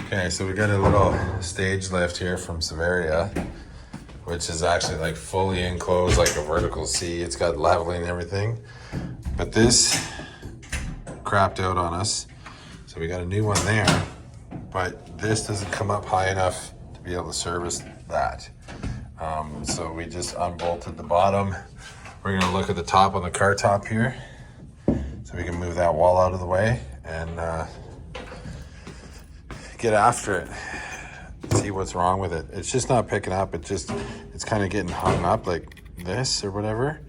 Okay, so we got a little stage lift here from Severia, which is actually like fully enclosed, like a vertical C. It's got leveling and everything. But this crapped out on us. So we got a new one there, but this doesn't come up high enough to be able to service that. So we just unbolted the bottom. We're gonna look at the top on the car top here, so we can move that wall out of the way and get after it. See what's wrong with it. It's just not picking up. It's kind of getting hung up like this or whatever.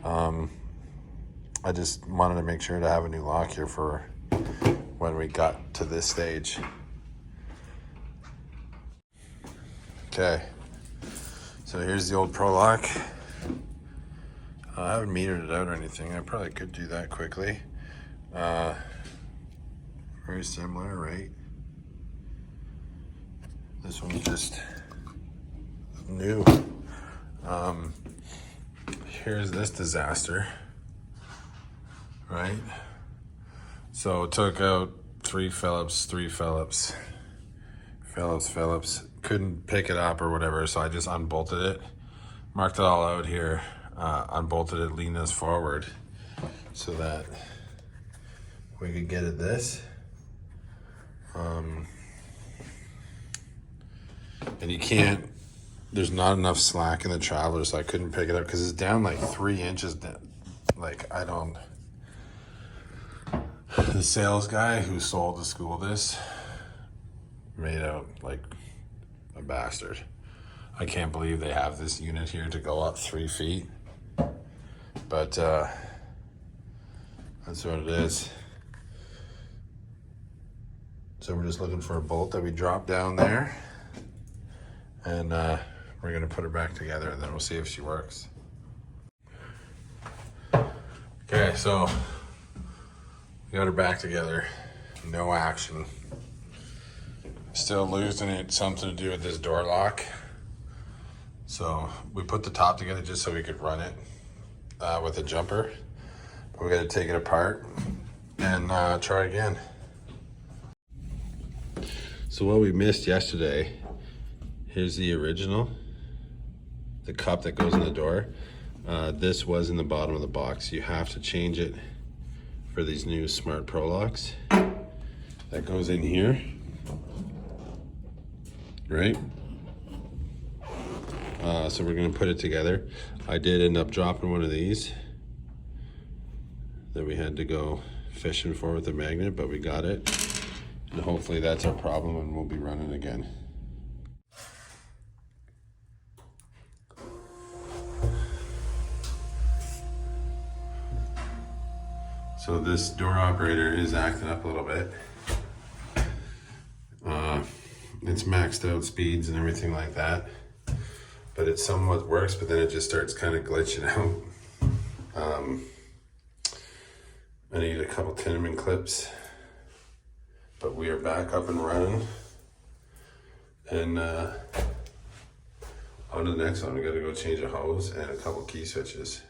I just wanted to make sure to have a new lock here for when we got to this stage. Okay, so here's the old Pro Lock. I haven't metered it out or anything. I probably could do that quickly. Very similar, right? This one's just new. Here's this disaster, right? So it took out 3 Phillips, couldn't pick it up or whatever, so I just unbolted it, marked it all out here, unbolted it, leaned this forward so that we could get at this. And you can't, there's not enough slack in the Traveler, so I couldn't pick it up because it's down like 3 inches down. Like, I don't, the sales guy who sold the school this made out like a bastard. I can't believe they have this unit here to go up 3 feet, but that's what it is. So we're just looking for a bolt that we drop down there, and we're gonna put her back together, and then we'll see if she works. Okay, so we got her back together. No action. Still losing it, something to do with this door lock. So we put the top together just so we could run it with a jumper. But we gotta take it apart and try again. So what we missed yesterday, here's the original, the cup that goes in the door. This was in the bottom of the box. You have to change it for these new Smart Pro locks. That goes in here, right? So we're gonna put it together. I did end up dropping one of these that we had to go fishing for with the magnet, but we got it. And hopefully that's our problem and we'll be running again. So this door operator is acting up a little bit. It's maxed out speeds and everything like that, but it somewhat works, but then it just starts kind of glitching out. I need a couple Tinnerman clips, but we are back up and running. And on to the next one, we gotta go change a hose and a couple key switches.